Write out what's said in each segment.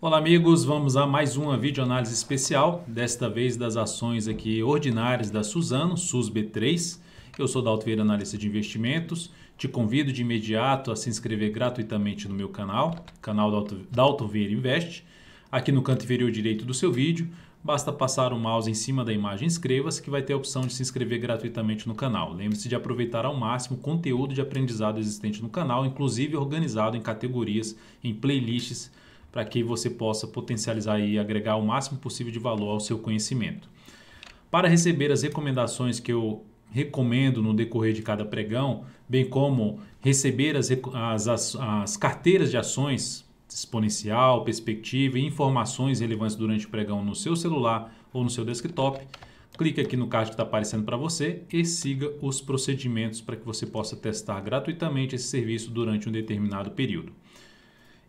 Olá amigos, vamos a mais uma videoanálise especial, desta vez das ações aqui ordinárias da Suzano, SUSB3. Eu sou Dalto Vieira, analista de investimentos. Te convido de imediato a se inscrever gratuitamente no meu canal Dalto Vieira Invest. Aqui no canto inferior direito do seu vídeo, basta passar o mouse em cima da imagem Inscreva-se que vai ter a opção de se inscrever gratuitamente no canal. Lembre-se de aproveitar ao máximo o conteúdo de aprendizado existente no canal, inclusive organizado em categorias, em playlists, para que você possa potencializar e agregar o máximo possível de valor ao seu conhecimento. Para receber as recomendações que eu recomendo no decorrer de cada pregão, bem como receber as carteiras de ações exponencial, perspectiva e informações relevantes durante o pregão no seu celular ou no seu desktop, clique aqui no card que está aparecendo para você e siga os procedimentos para que você possa testar gratuitamente esse serviço durante um determinado período.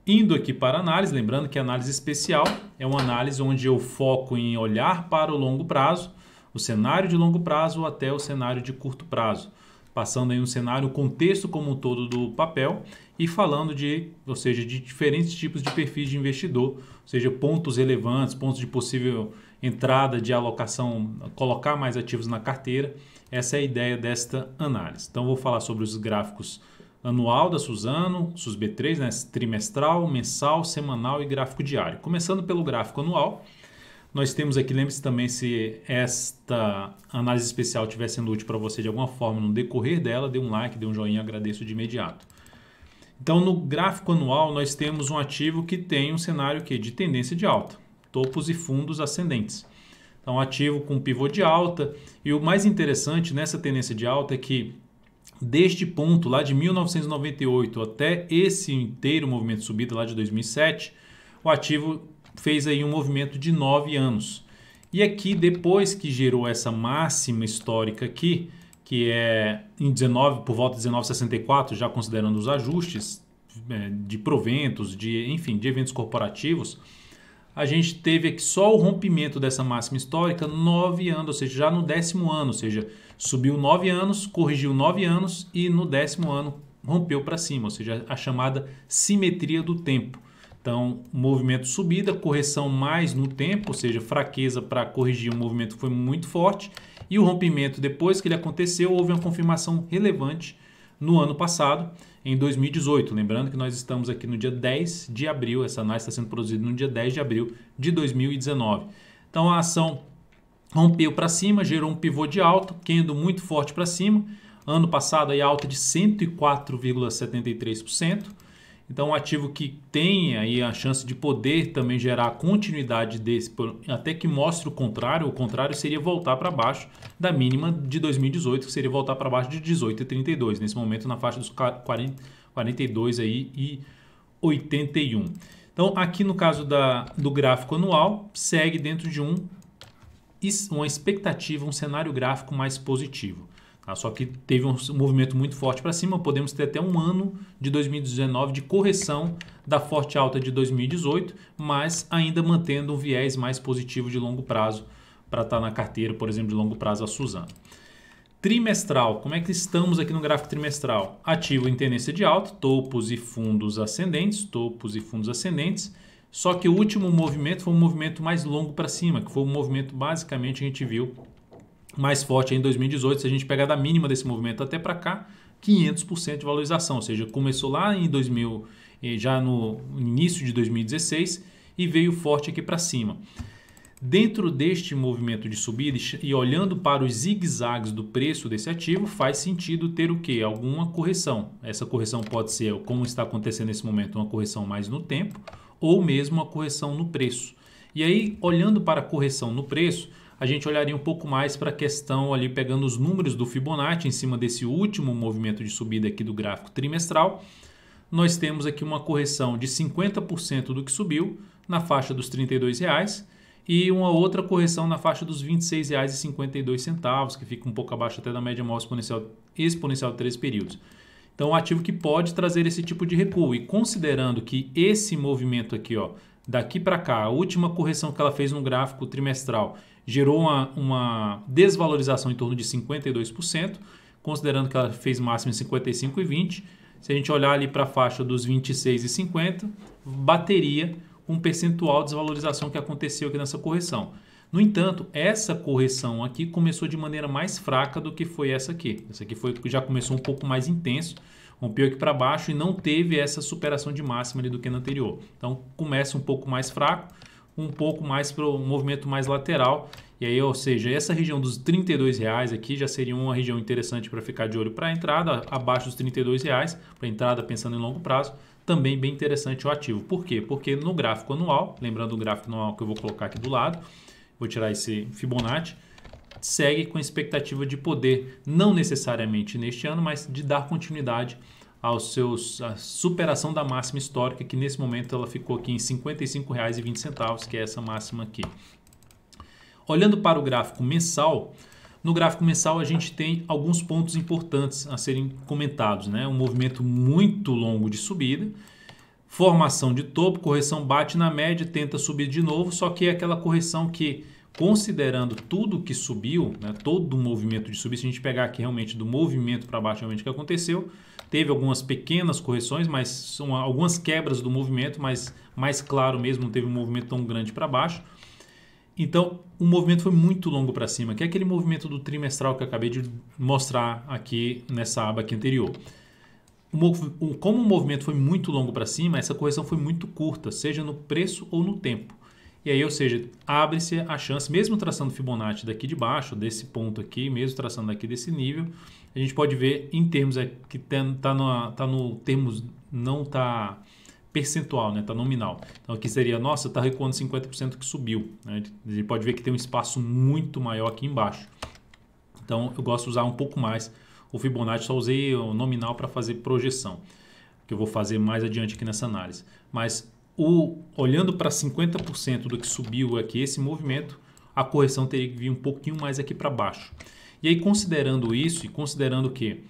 Indo aqui para a análise, lembrando que a análise especial é uma análise onde eu foco em olhar para o longo prazo, o cenário de longo prazo até o cenário de curto prazo, passando aí um cenário, o contexto como um todo do papel e falando de diferentes tipos de perfis de investidor, ou seja, pontos relevantes, pontos de possível entrada de alocação, colocar mais ativos na carteira. Essa é a ideia desta análise. Então, vou falar sobre os gráficos anual da Suzano, SUSB3, né? Trimestral, mensal, semanal e gráfico diário. Começando pelo gráfico anual, nós temos aqui, lembre-se também, se esta análise especial estiver sendo útil para você de alguma forma no decorrer dela, dê um like, dê um joinha, agradeço de imediato. Então, no gráfico anual, nós temos um ativo que tem um cenário de tendência de alta, topos e fundos ascendentes. Então, ativo com pivô de alta, e o mais interessante nessa tendência de alta é que deste ponto lá de 1998 até esse inteiro movimento de subida lá de 2007, o ativo fez aí um movimento de 9 anos. E aqui, depois que gerou essa máxima histórica aqui, que é em 19, por volta de 1964, já considerando os ajustes de proventos, enfim, de eventos corporativos, a gente teve aqui só o rompimento dessa máxima histórica 9 anos, ou seja, já no 10º ano, ou seja, subiu 9 anos, corrigiu 9 anos e no 10º ano rompeu para cima, ou seja, a chamada simetria do tempo. Então, movimento subida, correção mais no tempo, ou seja, fraqueza para corrigir um movimento que foi muito forte, e o rompimento, depois que ele aconteceu, houve uma confirmação relevante no ano passado, em 2018. Lembrando que nós estamos aqui no dia 10 de abril, essa análise está sendo produzida no dia 10 de abril de 2019. Então, a ação rompeu para cima, gerou um pivô de alta, indo muito forte para cima. Ano passado, aí, alta de 104,73%. Então, um ativo que tem aí a chance de poder também gerar continuidade desse, até que mostre o contrário seria voltar para baixo da mínima de 2018, que seria voltar para baixo de 18,32, nesse momento na faixa dos 42 aí e 81. Então, aqui no caso do gráfico anual, segue dentro de uma expectativa, um cenário gráfico mais positivo. Tá? Só que teve um movimento muito forte para cima, podemos ter até um ano de 2019 de correção da forte alta de 2018, mas ainda mantendo um viés mais positivo de longo prazo para estar na carteira, por exemplo, de longo prazo a Suzano. Trimestral, como é que estamos aqui no gráfico trimestral? Ativo em tendência de alta, topos e fundos ascendentes, só que o último movimento foi um movimento mais longo para cima, que foi um movimento basicamente que a gente viu mais forte em 2018, se a gente pegar da mínima desse movimento até para cá, 500% de valorização, ou seja, começou lá em 2000, já no início de 2016 e veio forte aqui para cima. Dentro deste movimento de subida e olhando para os zigue-zagues do preço desse ativo, faz sentido ter o quê? Alguma correção. Essa correção pode ser, como está acontecendo nesse momento, uma correção mais no tempo ou mesmo uma correção no preço. E aí, olhando para a correção no preço, a gente olharia um pouco mais para a questão ali, pegando os números do Fibonacci em cima desse último movimento de subida aqui do gráfico trimestral. Nós temos aqui uma correção de 50% do que subiu na faixa dos R$ 32,00 e uma outra correção na faixa dos R$ 26,52, que fica um pouco abaixo até da média móvel exponencial de 3 períodos. Então, um ativo que pode trazer esse tipo de recuo. E considerando que esse movimento aqui, ó, daqui para cá, a última correção que ela fez no gráfico trimestral gerou uma desvalorização em torno de 52%, considerando que ela fez máximo em 55,20. Se a gente olhar ali para a faixa dos 26,50, bateria um percentual de desvalorização que aconteceu aqui nessa correção. No entanto, essa correção aqui começou de maneira mais fraca do que foi essa aqui. Essa aqui já começou um pouco mais intenso, rompeu aqui para baixo e não teve essa superação de máxima ali do que na anterior. Então, começa um pouco mais fraco, um pouco mais para o movimento mais lateral. E aí, ou seja, essa região dos R$32 aqui já seria uma região interessante para ficar de olho para a entrada, abaixo dos R$32, para entrada pensando em longo prazo, também bem interessante o ativo. Por quê? Porque no gráfico anual, lembrando o gráfico anual que eu vou colocar aqui do lado, vou tirar esse Fibonacci, segue com a expectativa de poder, não necessariamente neste ano, mas de dar continuidade a superação da máxima histórica, que nesse momento ela ficou aqui em R$ 55,20, que é essa máxima aqui. Olhando para o gráfico mensal, no gráfico mensal a gente tem alguns pontos importantes a serem comentados, né? Um movimento muito longo de subida, formação de topo, correção bate na média, tenta subir de novo, só que é aquela correção que, considerando tudo que subiu, né, todo o movimento de subida, se a gente pegar aqui realmente do movimento para baixo realmente que aconteceu, teve algumas pequenas correções, mas são algumas quebras do movimento, mas mais claro mesmo, não teve um movimento tão grande para baixo. Então, o movimento foi muito longo para cima, que é aquele movimento do trimestral que eu acabei de mostrar aqui nessa aba aqui anterior. Como o movimento foi muito longo para cima, essa correção foi muito curta, seja no preço ou no tempo. E aí, ou seja, abre-se a chance, mesmo traçando Fibonacci daqui de baixo, desse ponto aqui, mesmo traçando daqui desse nível, a gente pode ver em termos que está no termos, não está percentual, né? Está nominal. Então aqui seria, nossa, está recuando 50% que subiu. Né? A gente pode ver que tem um espaço muito maior aqui embaixo. Então eu gosto de usar um pouco mais o Fibonacci, só usei o nominal para fazer projeção, que eu vou fazer mais adiante aqui nessa análise. Mas olhando para 50% do que subiu aqui esse movimento, a correção teria que vir um pouquinho mais aqui para baixo. E aí, considerando isso e considerando que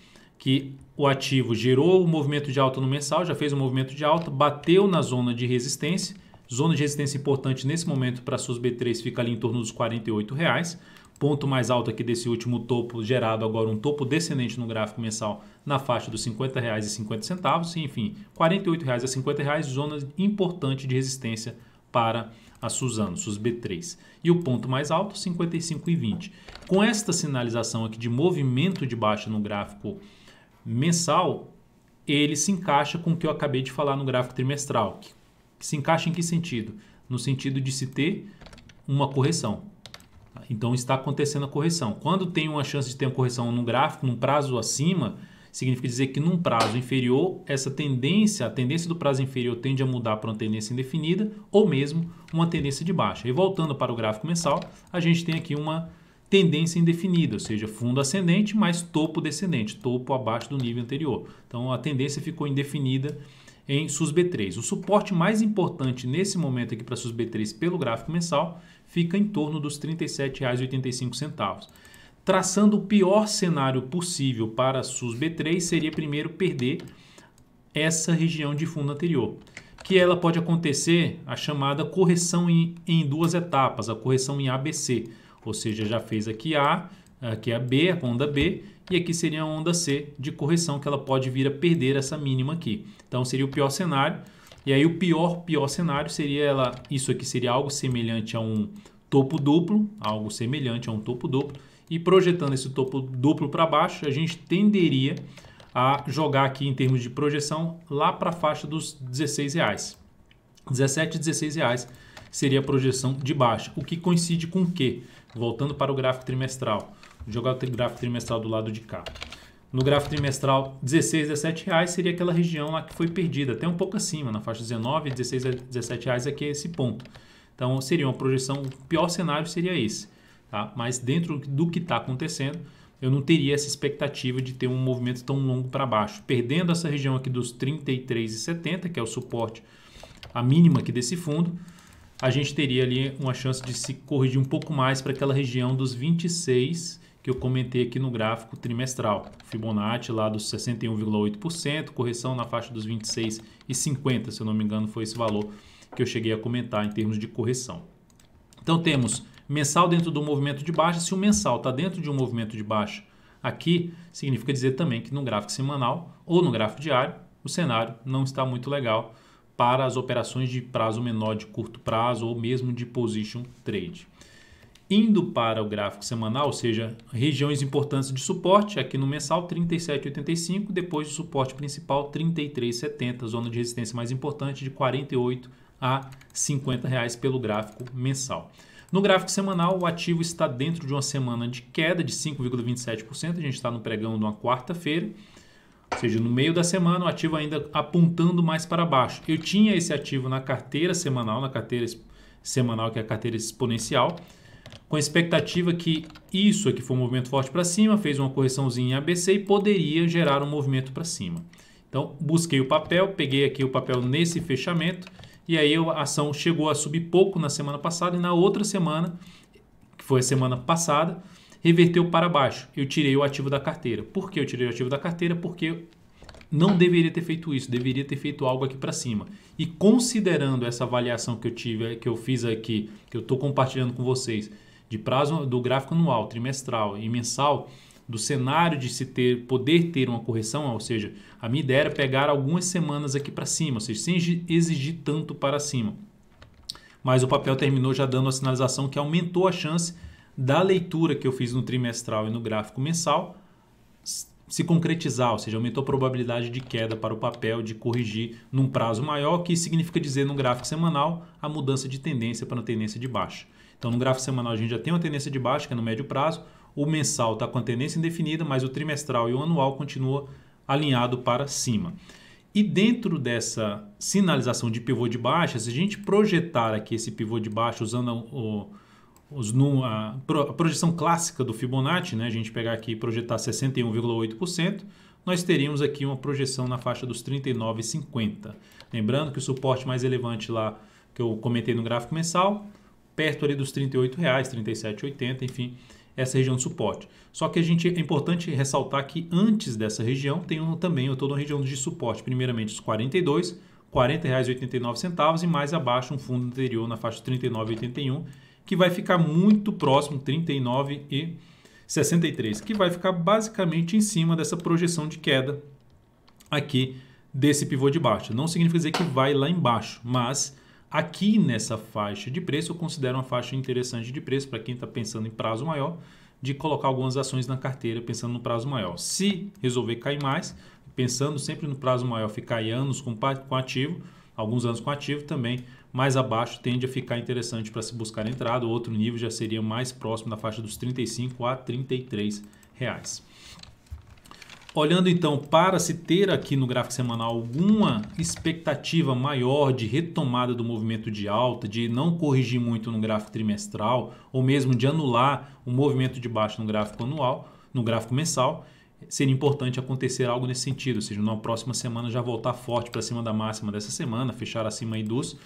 o ativo gerou o movimento de alta no mensal, já fez um movimento de alta, bateu na zona de resistência. Zona de resistência importante nesse momento para a SUSB3 fica ali em torno dos R$48. Ponto mais alto aqui desse último topo, gerado agora um topo descendente no gráfico mensal na faixa dos R$50,50. Enfim, R$48 a R$50, zona importante de resistência para a Suzano, SUSB3. E o ponto mais alto, 55,20. Com esta sinalização aqui de movimento de baixa no gráfico mensal, ele se encaixa com o que eu acabei de falar no gráfico trimestral. Que se encaixa em que sentido? No sentido de se ter uma correção. Então está acontecendo a correção. Quando tem uma chance de ter uma correção no gráfico, num prazo acima, significa dizer que num prazo inferior, essa tendência, a tendência do prazo inferior tende a mudar para uma tendência indefinida ou mesmo uma tendência de baixa. E voltando para o gráfico mensal, a gente tem aqui uma tendência indefinida, ou seja, fundo ascendente mais topo descendente, topo abaixo do nível anterior. Então a tendência ficou indefinida em SUSB3. O suporte mais importante nesse momento aqui para SUSB3 pelo gráfico mensal fica em torno dos R$ 37,85. Traçando o pior cenário possível para a SUSB3 seria primeiro perder essa região de fundo anterior, que ela pode acontecer a chamada correção em duas etapas, a correção em ABC, ou seja, já fez aqui A, aqui a B, a onda B, e aqui seria a onda C de correção, que ela pode vir a perder essa mínima aqui. Então seria o pior cenário, e aí o pior cenário seria isso aqui seria algo semelhante a um topo duplo, e projetando esse topo duplo para baixo, a gente tenderia a jogar aqui em termos de projeção lá para a faixa dos R$16. 17 e R$16 seria a projeção de baixa, o que coincide com o quê? Voltando para o gráfico trimestral, vou jogar o gráfico trimestral do lado de cá. No gráfico trimestral, 16 e 17 reais seria aquela região lá que foi perdida, até um pouco acima, na faixa 19, 16 a 17 reais aqui é esse ponto. Então seria uma projeção, o pior cenário seria esse, tá? Mas dentro do que está acontecendo, eu não teria essa expectativa de ter um movimento tão longo para baixo. Perdendo essa região aqui dos 33,70, que é o suporte, a mínima aqui desse fundo, a gente teria ali uma chance de se corrigir um pouco mais para aquela região dos 26 que eu comentei aqui no gráfico trimestral. Fibonacci lá dos 61,8%, correção na faixa dos 26,50, se eu não me engano foi esse valor que eu cheguei a comentar em termos de correção. Então temos mensal dentro do movimento de baixa. Se o mensal está dentro de um movimento de baixa aqui, significa dizer também que no gráfico semanal ou no gráfico diário, o cenário não está muito legal para as operações de prazo menor, de curto prazo ou mesmo de position trade. Indo para o gráfico semanal, ou seja, regiões importantes de suporte, aqui no mensal 37,85, depois do suporte principal 33,70, zona de resistência mais importante de 48 a 50 reais pelo gráfico mensal. No gráfico semanal, o ativo está dentro de uma semana de queda de 5,27%, a gente está no pregão de uma quarta-feira, ou seja, no meio da semana o ativo ainda apontando mais para baixo. Eu tinha esse ativo na carteira semanal, que é a carteira exponencial, com a expectativa que isso aqui foi um movimento forte para cima, fez uma correçãozinha em ABC e poderia gerar um movimento para cima. Então, busquei o papel, peguei aqui o papel nesse fechamento e aí a ação chegou a subir pouco na semana passada e na outra semana, que foi a semana passada, reverteu para baixo. Eu tirei o ativo da carteira. Por que eu tirei o ativo da carteira? Porque não deveria ter feito isso, deveria ter feito algo aqui para cima. E considerando essa avaliação que eu fiz aqui, que eu estou compartilhando com vocês, de prazo do gráfico anual, trimestral e mensal, do cenário de poder ter uma correção, ou seja, a minha ideia era pegar algumas semanas aqui para cima, ou seja, sem exigir tanto para cima. Mas o papel terminou já dando a sinalização que aumentou a chance da leitura que eu fiz no trimestral e no gráfico mensal se concretizar, ou seja, aumentou a probabilidade de queda para o papel, de corrigir num prazo maior, que significa dizer no gráfico semanal a mudança de tendência para uma tendência de baixa. Então, no gráfico semanal a gente já tem uma tendência de baixa, que é no médio prazo, o mensal está com a tendência indefinida, mas o trimestral e o anual continua alinhado para cima. E dentro dessa sinalização de pivô de baixa, se a gente projetar aqui esse pivô de baixa usando a projeção clássica do Fibonacci, né? A gente pegar aqui e projetar 61,8%, nós teríamos aqui uma projeção na faixa dos 39,50. Lembrando que o suporte mais relevante lá que eu comentei no gráfico mensal, perto ali dos R$ 38,00, 37,80, enfim, essa região de suporte. Só que é importante ressaltar que antes dessa região tem também toda uma região de suporte. Primeiramente os 42, R$ 40,89 e mais abaixo um fundo anterior na faixa de 39,81, que vai ficar muito próximo, 39,63, que vai ficar basicamente em cima dessa projeção de queda aqui desse pivô de baixa. Não significa dizer que vai lá embaixo, mas aqui nessa faixa de preço eu considero uma faixa interessante de preço para quem está pensando em prazo maior, de colocar algumas ações na carteira pensando no prazo maior. Se resolver cair mais, pensando sempre no prazo maior, ficar aí anos com ativo, alguns anos com ativo também, mais abaixo tende a ficar interessante para se buscar entrada. O outro nível já seria mais próximo da faixa dos R$ 35 a R$ 33 reais. Olhando então para se ter aqui no gráfico semanal alguma expectativa maior de retomada do movimento de alta, de não corrigir muito no gráfico trimestral ou mesmo de anular o movimento de baixa no gráfico anual, no gráfico mensal, seria importante acontecer algo nesse sentido, ou seja, na próxima semana já voltar forte para cima da máxima dessa semana, fechar acima aí dos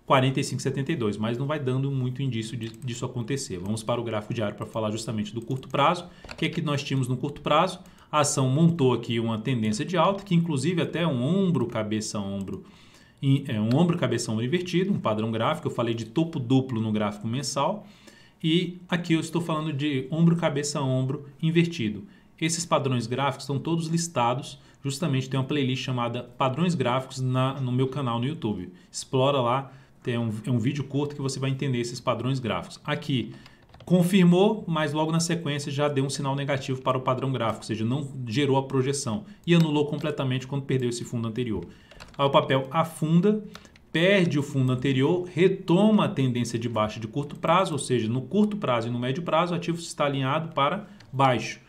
45,72, mas não vai dando muito indício disso acontecer. Vamos para o gráfico diário para falar justamente do curto prazo. O que é que nós tínhamos no curto prazo? A ação montou aqui uma tendência de alta, que inclusive até um ombro, cabeça, ombro, um ombro, cabeça, ombro invertido, um padrão gráfico. Eu falei de topo duplo no gráfico mensal e aqui eu estou falando de ombro, cabeça, ombro invertido. Esses padrões gráficos estão todos listados, justamente tem uma playlist chamada Padrões Gráficos no meu canal no YouTube. Explora lá, é um vídeo curto que você vai entender esses padrões gráficos. Aqui confirmou, mas logo na sequência já deu um sinal negativo para o padrão gráfico, ou seja, não gerou a projeção e anulou completamente quando perdeu esse fundo anterior. Aí o papel afunda, perde o fundo anterior, retoma a tendência de baixa de curto prazo, ou seja, no curto prazo e no médio prazo o ativo está alinhado para baixo,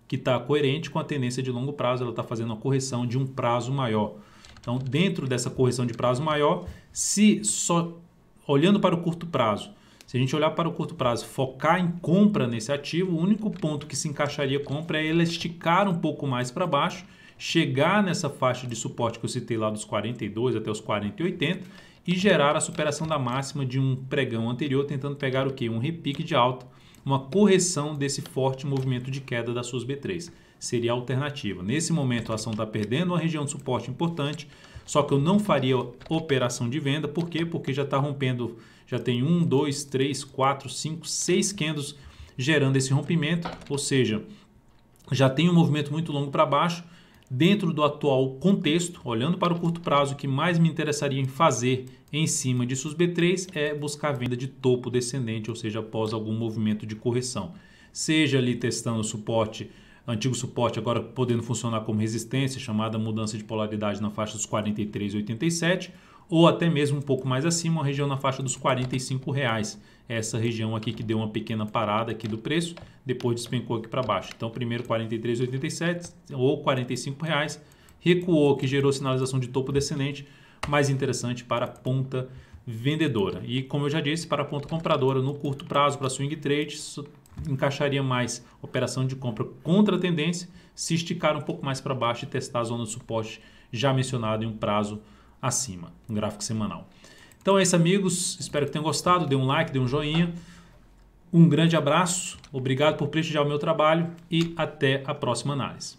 que está coerente com a tendência de longo prazo, ela está fazendo uma correção de um prazo maior. Então, dentro dessa correção de prazo maior, se só olhando para o curto prazo, se a gente olhar para o curto prazo, focar em compra nesse ativo, o único ponto que se encaixaria compra é ela esticar um pouco mais para baixo, chegar nessa faixa de suporte que eu citei lá dos 42 até os 40,80 e gerar a superação da máxima de um pregão anterior, tentando pegar o quê? Um repique de alta, uma correção desse forte movimento de queda da SUS B3. Seria a alternativa. Nesse momento a ação está perdendo uma região de suporte importante, só que eu não faria operação de venda. Por quê? Porque já está rompendo, já tem 1, 2, 3, 4, 5, 6 candles gerando esse rompimento, ou seja, já tem um movimento muito longo para baixo. Dentro do atual contexto, olhando para o curto prazo, o que mais me interessaria em fazer em cima de SUSB3 é buscar a venda de topo descendente, ou seja, após algum movimento de correção. Seja ali testando o suporte, antigo suporte agora podendo funcionar como resistência, chamada mudança de polaridade na faixa dos 43,87, ou até mesmo um pouco mais acima, uma região na faixa dos R$45. Essa região aqui que deu uma pequena parada aqui do preço, depois despencou aqui para baixo. Então, primeiro R$43,87 ou R$45, recuou, que gerou sinalização de topo descendente, mais interessante para a ponta vendedora. E como eu já disse, para a ponta compradora, no curto prazo, para swing trade, encaixaria mais operação de compra contra a tendência, se esticar um pouco mais para baixo e testar a zona de suporte já mencionada em um prazo acima, um gráfico semanal. Então é isso, amigos, espero que tenham gostado, dê um like, dê um joinha, um grande abraço, obrigado por prestigiar o meu trabalho e até a próxima análise.